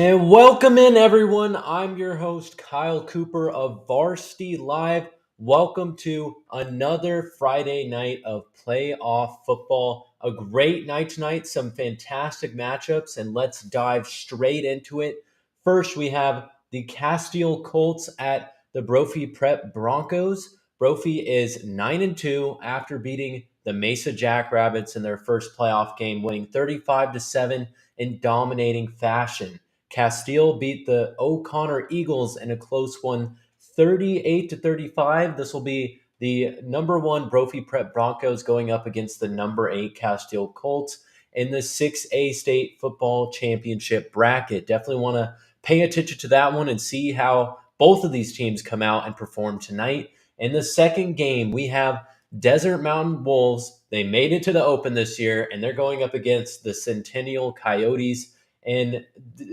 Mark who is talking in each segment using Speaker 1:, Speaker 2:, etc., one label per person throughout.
Speaker 1: And welcome in, everyone. I'm your host, Kyle Cooper of Varsity Live. Welcome to another Friday night of playoff football. A great night tonight, some fantastic matchups, and let's dive straight into it. First, we have the Castile Colts at the Brophy Prep Broncos. Brophy is 9-2 after beating the Mesa Jackrabbits in their first playoff game, winning 35-7 in dominating fashion. Castile beat the O'Connor Eagles in a close one, 38-35. This will be the number one Brophy Prep Broncos going up against the number 8 Castile Colts in the 6A State Football Championship bracket. Definitely want to pay attention to that one and see how both of these teams come out and perform tonight. In the second game, we have Desert Mountain Wolves. They made it to the Open this year, and they're going up against the Centennial Coyotes. And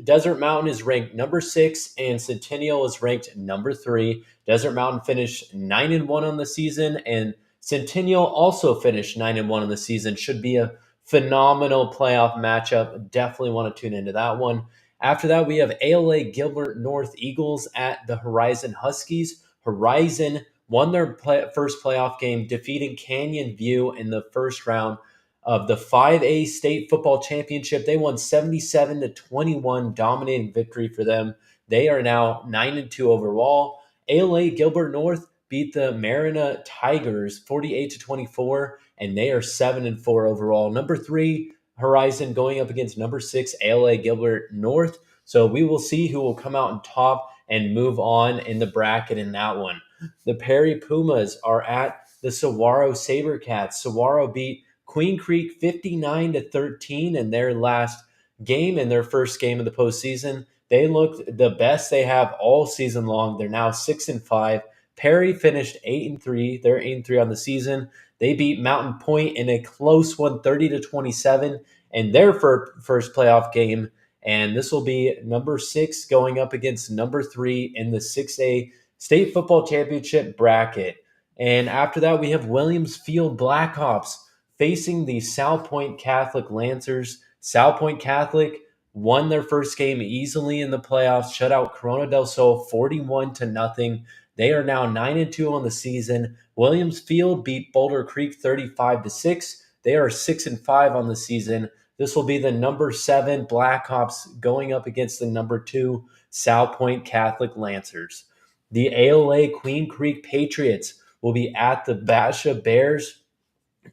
Speaker 1: Desert Mountain is ranked number 6, and Centennial is ranked number 3. Desert Mountain finished 9-1 on the season, and Centennial also finished 9-1 on the season. Should be a phenomenal playoff matchup. Definitely want to tune into that one. After that, we have ALA Gilbert North Eagles at the Horizon Huskies. Horizon won their first playoff game, defeating Canyon View in the first round of the 5A State Football Championship. They won 77-21, dominating victory for them. They are now 9-2 overall. ALA Gilbert North beat the Marina Tigers 48-24, and they are 7-4 overall. Number 3 Horizon going up against number 6 ALA Gilbert North. So we will see who will come out on top and move on in the bracket in that one. The Perry Pumas are at the Saguaro Sabercats. Saguaro beat Queen Creek 59-13 in their last game, in their first game of the postseason. They looked the best they have all season long. They're now 6-5. Perry finished 8-3. They're 8-3 on the season. They beat Mountain Point in a close one, 30-27, in their first playoff game. And this will be number 6 going up against number 3 in the 6A State Football Championship bracket. And after that, we have Williams Field Blackhawks facing the South Point Catholic Lancers. South Point Catholic won their first game easily in the playoffs, shut out Corona del Sol 41-0. They are now 9-2 on the season. Williams Field beat Boulder Creek 35-6. They are 6-5 on the season. This will be the number 7 Blackhawks going up against the number 2 South Point Catholic Lancers. The ALA Queen Creek Patriots will be at the Basha Bears.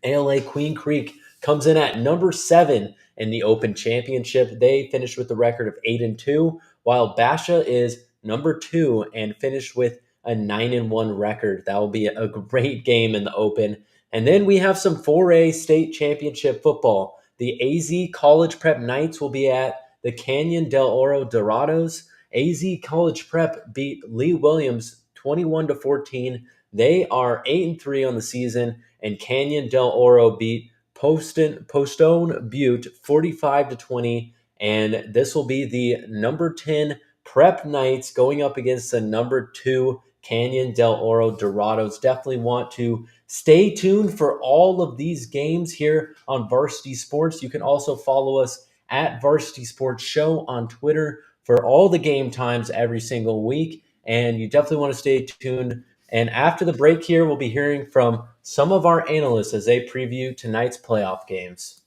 Speaker 1: ALA Queen Creek comes in at number 7 in the Open Championship. They finished with a record of 8-2, while Basha is number 2 and finished with a 9-1 record. That will be a great game in the Open. And then we have some 4A State Championship football. The AZ College Prep Knights will be at the Canyon del Oro Dorados. AZ College Prep beat Lee Williams 21-14. They are 8-3 on the season, and Canyon del Oro beat Postone Butte 45-20. And this will be the number 10 Prep Knights going up against the number 2 Canyon del Oro Dorados. Definitely want to stay tuned for all of these games here on Varsity Sports. You can also follow us at Varsity Sports Show on Twitter for all the game times every single week. And you definitely want to stay tuned. And after the break here, we'll be hearing from some of our analysts as they preview tonight's playoff games.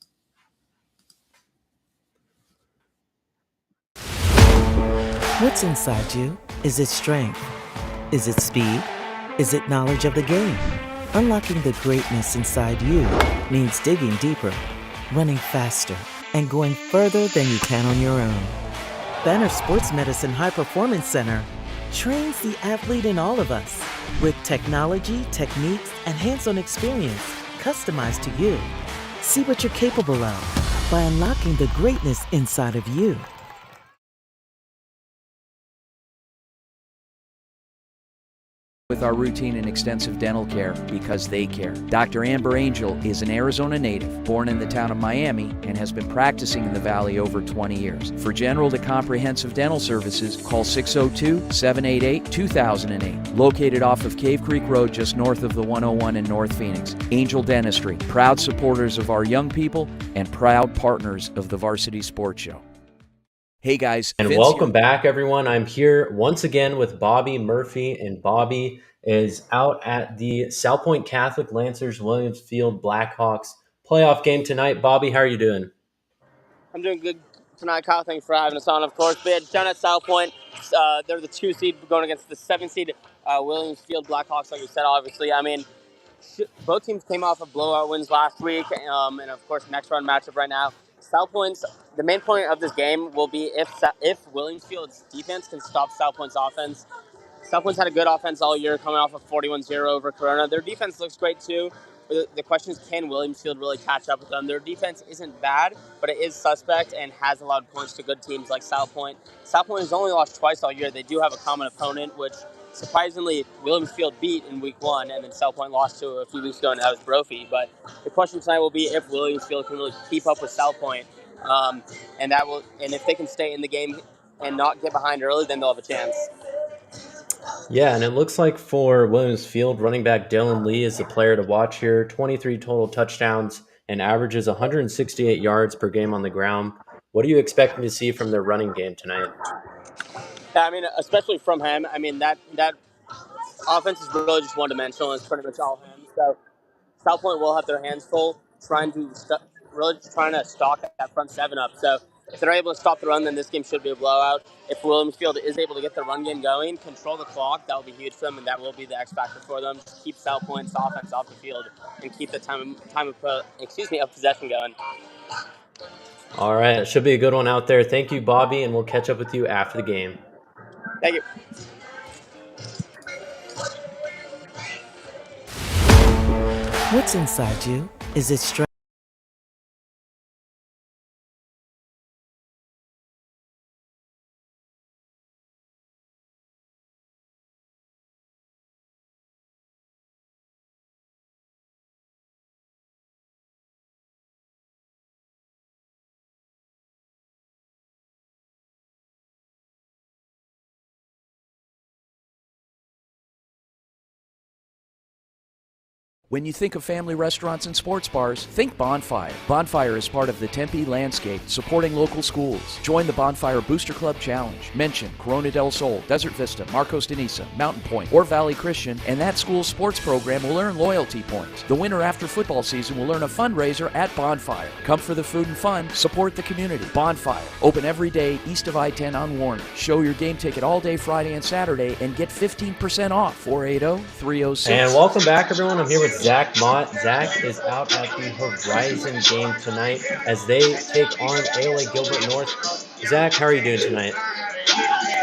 Speaker 2: What's inside you? Is it strength? Is it speed? Is it knowledge of the game? Unlocking the greatness inside you means digging deeper, running faster, and going further than you can on your own. Banner Sports Medicine High Performance Center trains the athlete in all of us with technology, techniques, and hands-on experience customized to you. See what you're capable of by unlocking the greatness inside of you.
Speaker 3: With our routine and extensive dental care because they care. Dr. Amber Angel is an Arizona native, born in the town of Miami, and has been practicing in the Valley over 20 years. For general to comprehensive dental services, call 602-788-2008. Located off of Cave Creek Road just north of the 101 in North Phoenix. Angel Dentistry, proud supporters of our young people and proud partners of the Varsity Sports Show. Hey guys,
Speaker 1: And
Speaker 3: Vince
Speaker 1: welcome
Speaker 3: here.
Speaker 1: back, everyone. I'm here once again with Bobby Murphy, and Bobby is out at the South Point Catholic Lancers Williams Field Blackhawks playoff game tonight. Bobby, how are you doing?
Speaker 4: I'm doing good tonight, Kyle. Thanks for having us on, of course. We had down at South Point. They're the 2 seed going against the 7 seed Williams Field Blackhawks, like you said, obviously. I mean, both teams came off of blowout wins last week, and of course, next round matchup right now. South Point's the main point of this game will be if Williams Field's defense can stop South Point's offense. South Point's had a good offense all year, coming off a 41-0 over Corona. Their defense looks great too. The question is, can Williamsfield really catch up with them? Their defense isn't bad, but it is suspect and has allowed points to good teams like South Point. South Point has only lost twice all year. They do have a common opponent, which surprisingly Williamsfield beat in week 1, and then South Point lost to a few weeks ago, and that was Brophy. But the question tonight will be if Williamsfield can really keep up with South Point, and if they can stay in the game and not get behind early, then they'll have a chance.
Speaker 1: Yeah, and it looks like for Williams Field, running back Dylan Lee is the player to watch here. 23 total touchdowns and averages 168 yards per game on the ground. What are you expecting to see from their running game tonight?
Speaker 4: Yeah, I mean, especially from him. I mean, that offense is really just one dimensional. It's pretty much all him. So South Point will have their hands full really just trying to stock that front seven up. So if they're able to stop the run, then this game should be a blowout. If Williamsfield is able to get the run game going, control the clock, that will be huge for them, and that will be the X factor for them. Just keep South Point's offense off the field and keep the of possession going.
Speaker 1: All right, it should be a good one out there. Thank you, Bobby, and we'll catch up with you after the game.
Speaker 4: Thank you.
Speaker 2: What's inside you? Is it strength?
Speaker 3: When you think of family restaurants and sports bars, think Bonfire. Bonfire is part of the Tempe landscape, supporting local schools. Join the Bonfire Booster Club Challenge. Mention Corona del Sol, Desert Vista, Marcos de Niza, Mountain Point, or Valley Christian, and that school's sports program will earn loyalty points. The winner after football season will earn a fundraiser at Bonfire. Come for the food and fun, support the community. Bonfire, open every day east of I-10 on Warner. Show your game ticket all day Friday and Saturday and get 15% off. 480-306.
Speaker 1: And welcome back, everyone. I'm here with Zach Mott. Zach is out at the Horizon game tonight as they take on ALA Gilbert North. Zach, how are you doing tonight?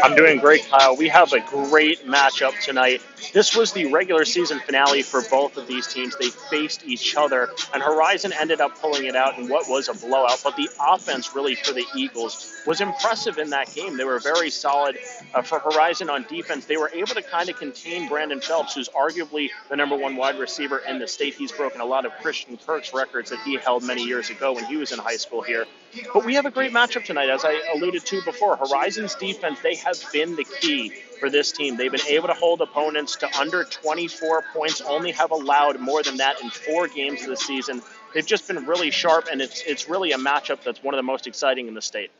Speaker 5: I'm doing great, Kyle. We have a great matchup tonight. This was the regular season finale for both of these teams. They faced each other, and Horizon ended up pulling it out in what was a blowout. But the offense, really, for the Eagles was impressive in that game. They were very solid. For Horizon on defense, they were able to kind of contain Brandon Phelps, who's arguably the number one wide receiver in the state. He's broken a lot of Christian Kirk's records that he held many years ago when he was in high school here. But we have a great matchup tonight. As I alluded to before, Horizon's defense, they have been the key for this team. They've been able to hold opponents to under 24 points, only have allowed more than that in 4 games this season. They've just been really sharp, and it's really a matchup that's one of the most exciting in the state.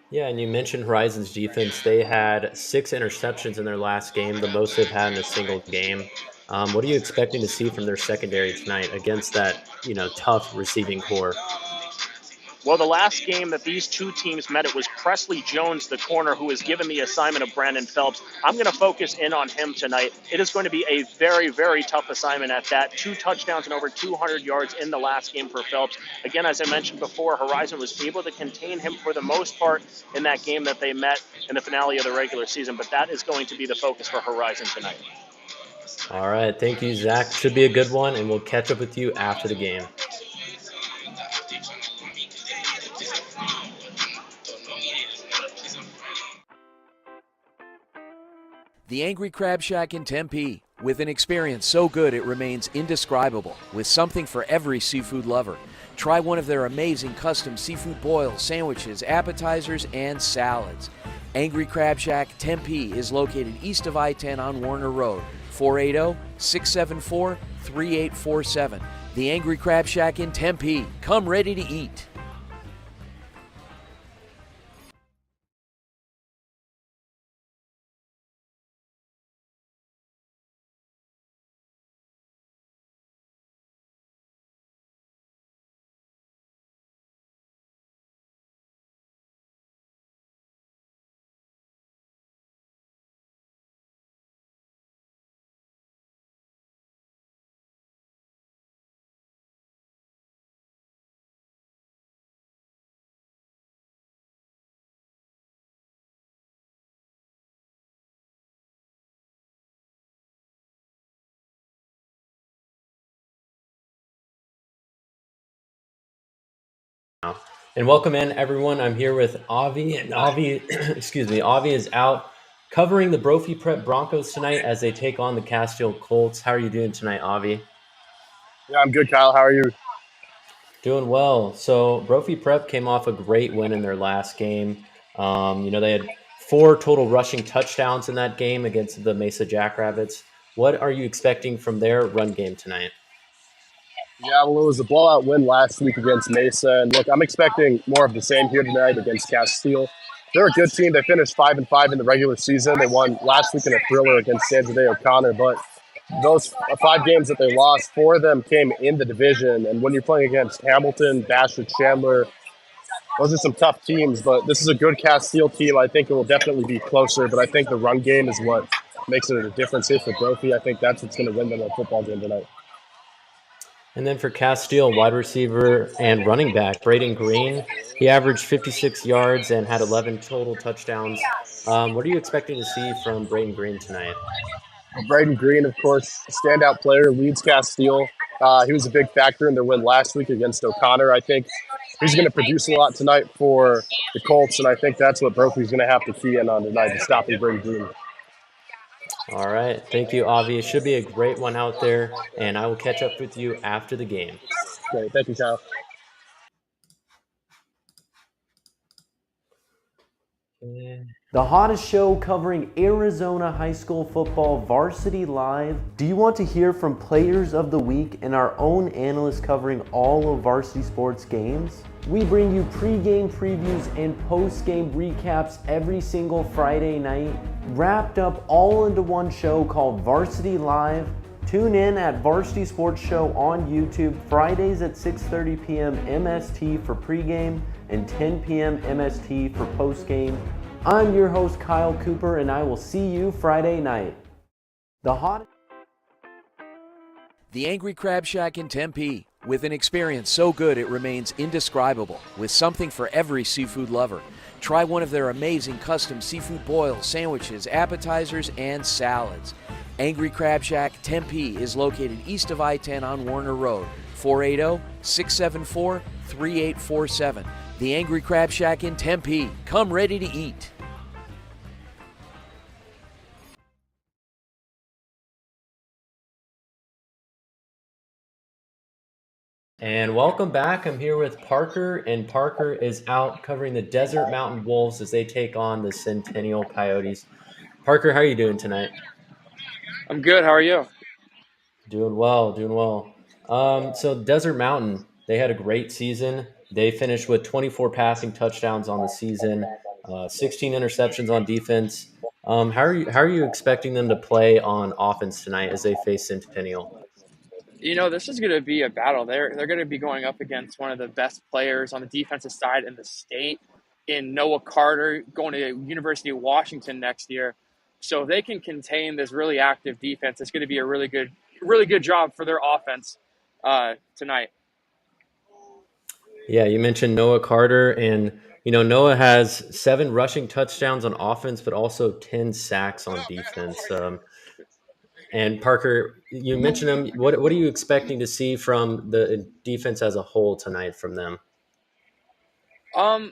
Speaker 1: Yeah, and you mentioned Horizon's defense. They had 6 interceptions in their last game, the most they've had in a single game. What are you expecting to see from their secondary tonight against that, tough receiving core?
Speaker 5: Well, the last game that these two teams met, it was Presley Jones, the corner, who was given the assignment of Brandon Phelps. I'm going to focus in on him tonight. It is going to be a very, very tough assignment at that. 2 touchdowns and over 200 yards in the last game for Phelps. Again, as I mentioned before, Horizon was able to contain him for the most part in that game that they met in the finale of the regular season, but that is going to be the focus for Horizon tonight.
Speaker 1: All right, thank you, Zach. Should be a good one, and we'll catch up with you after the game.
Speaker 3: The Angry Crab Shack in Tempe, with an experience so good it remains indescribable, with something for every seafood lover. Try one of their amazing custom seafood boils, sandwiches, appetizers, and salads. Angry Crab Shack Tempe is located east of I-10 on Warner Road, 480-674-3847. The Angry Crab Shack in Tempe. Come ready to eat.
Speaker 1: And welcome in, everyone. I'm here with Avi, and Avi, excuse me, Avi is out covering the Brophy Prep Broncos tonight as they take on the Castile Colts. How are you doing tonight, Avi?
Speaker 6: Yeah, I'm good, Kyle. How are you?
Speaker 1: Doing well. So Brophy Prep came off a great win in their last game. They had 4 total rushing touchdowns in that game against the Mesa Jackrabbits. What are you expecting from their run game tonight?
Speaker 6: Yeah, well, it was a blowout win last week against Mesa, and look, I'm expecting more of the same here tonight against Castile. They're a good team. They finished 5-5 in the regular season. They won last week in a thriller against San Jose O'Connor, but those 5 games that they lost, 4 of them came in the division. And when you're playing against Hamilton, Bastrop, Chandler, those are some tough teams. But this is a good Castile team. I think it will definitely be closer, but I think the run game is what makes it a difference here for Brophy. I think that's what's going to win them a football game tonight.
Speaker 1: And then for Castile, wide receiver and running back, Braden Green, he averaged 56 yards and had 11 total touchdowns. What are you expecting to see from Braden Green tonight?
Speaker 6: Braden Green, of course, standout player, leads Castile. He was a big factor in their win last week against O'Connor. I think he's going to produce a lot tonight for the Colts, and I think that's what Brophy's going to have to key in on tonight, is stopping Braden Green.
Speaker 1: All right. Thank you, Avi. It should be a great one out there, and I will catch up with you after the game.
Speaker 6: Great. Thank you, Kyle.
Speaker 1: The hottest show covering Arizona high school football, Varsity Live. Do you want to hear from players of the week and our own analysts covering all of varsity sports games? We bring you pregame previews and postgame recaps every single Friday night, wrapped up all into one show called Varsity Live. Tune in at Varsity Sports Show on YouTube Fridays at 6:30 p.m. MST for pregame and 10 p.m. MST for postgame. I'm your host, Kyle Cooper, and I will see you Friday night.
Speaker 3: The Angry Crab Shack in Tempe. With an experience so good it remains indescribable, with something for every seafood lover. Try one of their amazing custom seafood boils, sandwiches, appetizers, and salads. Angry Crab Shack Tempe is located east of I-10 on Warner Road, 480-674-3847. The Angry Crab Shack in Tempe. Come ready to eat.
Speaker 1: And welcome back. I'm here with Parker, and Parker is out covering the Desert Mountain Wolves as they take on the Centennial Coyotes. Parker, how are you doing tonight?
Speaker 7: I'm good. How are you?
Speaker 1: Doing well, doing well. So Desert Mountain, they had a great season. They finished with 24 passing touchdowns on the season, 16 interceptions on defense. How are you expecting them to play on offense tonight as they face Centennial?
Speaker 7: This is going to be a battle. They're going to be going up against one of the best players on the defensive side in the state, in Noah Carter, going to University of Washington next year. So if they can contain this really active defense, it's going to be a really good job for their offense tonight.
Speaker 1: Yeah, you mentioned Noah Carter, and Noah has 7 rushing touchdowns on offense, but also 10 sacks on defense. And Parker, you mentioned him. What are you expecting to see from the defense as a whole tonight from them?
Speaker 7: A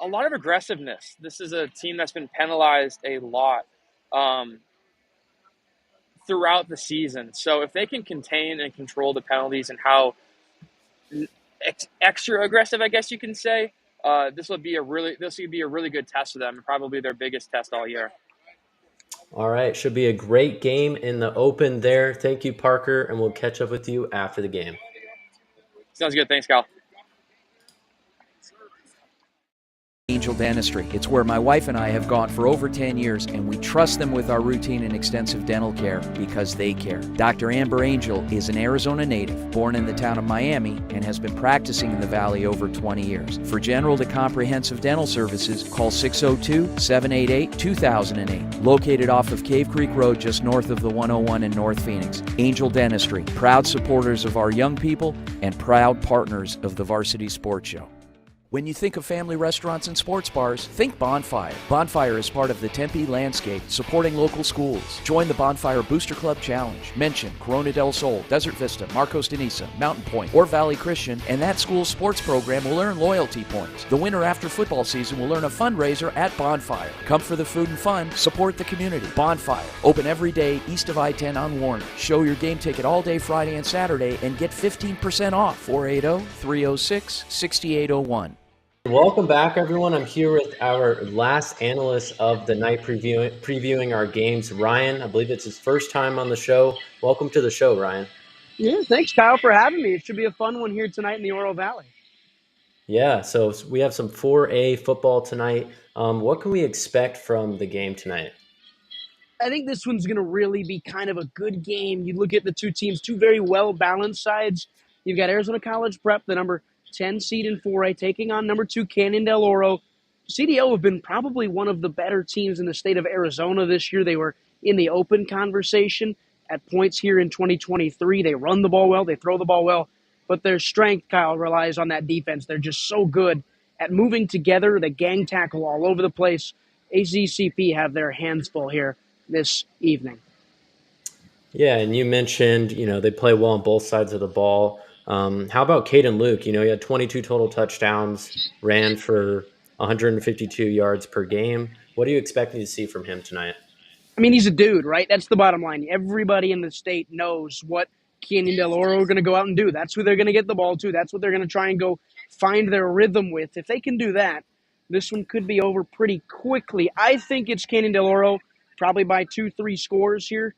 Speaker 7: lot of aggressiveness. This is a team that's been penalized a lot throughout the season. So if they can contain and control the penalties and how extra aggressive, I guess you can say, this would be a really good test for them, and probably their biggest test all year.
Speaker 1: All right, should be a great game in the open there. Thank you, Parker, and we'll catch up with you after the game.
Speaker 7: Sounds good. Thanks, Kyle.
Speaker 3: Angel Dentistry. It's where my wife and I have gone for over 10 years, and we trust them with our routine and extensive dental care because they care. Dr. Amber Angel is an Arizona native, born in the town of Miami, and has been practicing in the Valley over 20 years. For general to comprehensive dental services, call 602-788-2008. Located off of Cave Creek Road, just north of the 101 in North Phoenix. Angel Dentistry, proud supporters of our young people and proud partners of the Varsity Sports Show. When you think of family restaurants and sports bars, think Bonfire. Bonfire is part of the Tempe landscape, supporting local schools. Join the Bonfire Booster Club Challenge. Mention Corona del Sol, Desert Vista, Marcos de Niza, Mountain Point, or Valley Christian, and that school's sports program will earn loyalty points. The winner after football season will earn a fundraiser at Bonfire. Come for the food and fun, support the community. Bonfire, open every day east of I-10 on Warner. Show your game ticket all day Friday and Saturday and get 15% off. 480-306-6801.
Speaker 1: Welcome back, everyone. I'm here with our last analyst of the night previewing our games, Ryan. I believe it's his first time on the show. Welcome to the show, Ryan.
Speaker 8: Yeah, thanks, Kyle, for having me. It should be a fun one here tonight in the Oro Valley.
Speaker 1: Yeah, so we have some 4A football tonight. What can we expect from the game tonight?
Speaker 8: I think this one's going to really be kind of a good game. You look at the two teams, two very well-balanced sides. You've got Arizona College Prep, the number 10 seed in 4A, taking on number 2 Canyon Del Oro. CDO have been probably one of the better teams in the state of Arizona this year. They were in the open conversation at points here in 2023. They run the ball well, they throw the ball well, but their strength, Kyle, relies on that defense. They're just so good at moving together, the gang tackle all over the place. AZCP have their hands full here this evening.
Speaker 1: Yeah, and you mentioned, they play well on both sides of the ball. How about Caden Luke? He had 22 total touchdowns, ran for 152 yards per game. What are you expecting to see from him tonight?
Speaker 8: I mean, he's a dude, right? That's the bottom line. Everybody in the state knows what Canyon Del Oro are going to go out and do. That's who they're going to get the ball to. That's what they're going to try and go find their rhythm with. If they can do that, this one could be over pretty quickly. I think it's Canyon Del Oro, probably by 2-3 scores here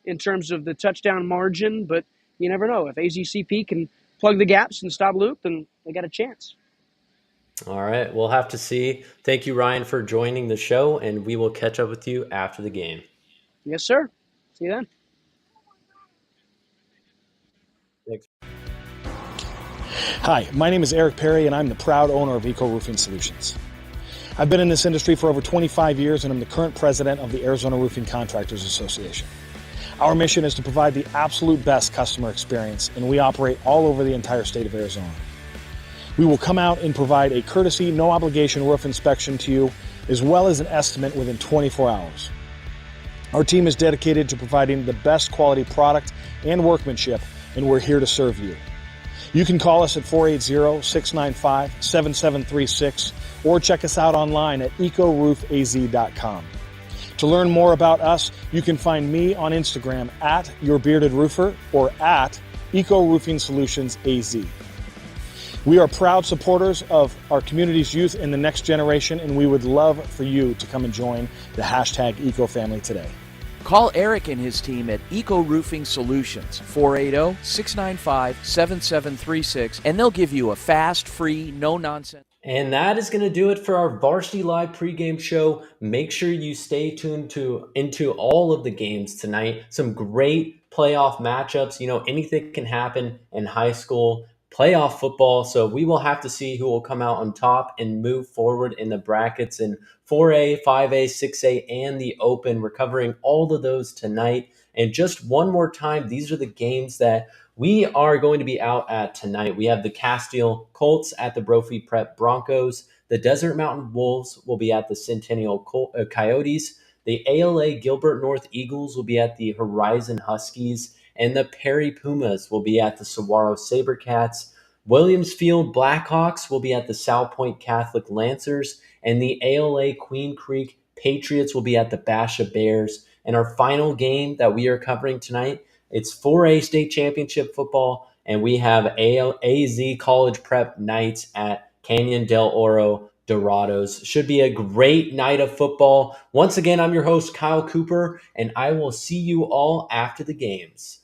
Speaker 8: in terms of the touchdown margin, but you never know. If AZCP can plug the gaps and stop Luke, then they got a chance.
Speaker 1: All right, we'll have to see. Thank you, Ryan, for joining the show, and we will catch up with you after the game.
Speaker 8: Yes, sir. See you then.
Speaker 1: Thanks.
Speaker 9: Hi, my name is Eric Perry, and I'm the proud owner of Eco Roofing Solutions. I've been in this industry for over 25 years, and I'm the current president of the Arizona Roofing Contractors Association. Our mission is to provide the absolute best customer experience, and we operate all over the entire state of Arizona. We will come out and provide a courtesy, no-obligation roof inspection to you, as well as an estimate within 24 hours. Our team is dedicated to providing the best quality product and workmanship, and we're here to serve you. You can call us at 480-695-7736 or check us out online at ecoroofaz.com. To learn more about us, you can find me on Instagram at YourBeardedRoofer or at Eco Roofing Solutions AZ. We are proud supporters of our community's youth and the next generation, and we would love for you to come and join the hashtag Eco Family today.
Speaker 3: Call Eric and his team at Eco Roofing Solutions, 480-695-7736, and they'll give you a fast, free, no-nonsense.
Speaker 1: And that is going to do it for our Varsity Live pregame show. Make sure you stay tuned into all of the games tonight. Some great playoff matchups. Anything can happen in high school playoff football. So we will have to see who will come out on top and move forward in the brackets in 4A, 5A, 6A, and the Open. We're covering all of those tonight. And just one more time, these are the games that we are going to be out at tonight. We have the Castile Colts at the Brophy Prep Broncos. The Desert Mountain Wolves will be at the Centennial Coyotes. The ALA Gilbert North Eagles will be at the Horizon Huskies. And the Perry Pumas will be at the Saguaro Sabercats. Williamsfield Blackhawks will be at the South Point Catholic Lancers. And the ALA Queen Creek Patriots will be at the Basha Bears. And our final game that we are covering tonight, it's 4A state championship football, and we have AZ College Prep Knights at Canyon Del Oro Dorados. Should be a great night of football. Once again, I'm your host, Kyle Cooper, and I will see you all after the games.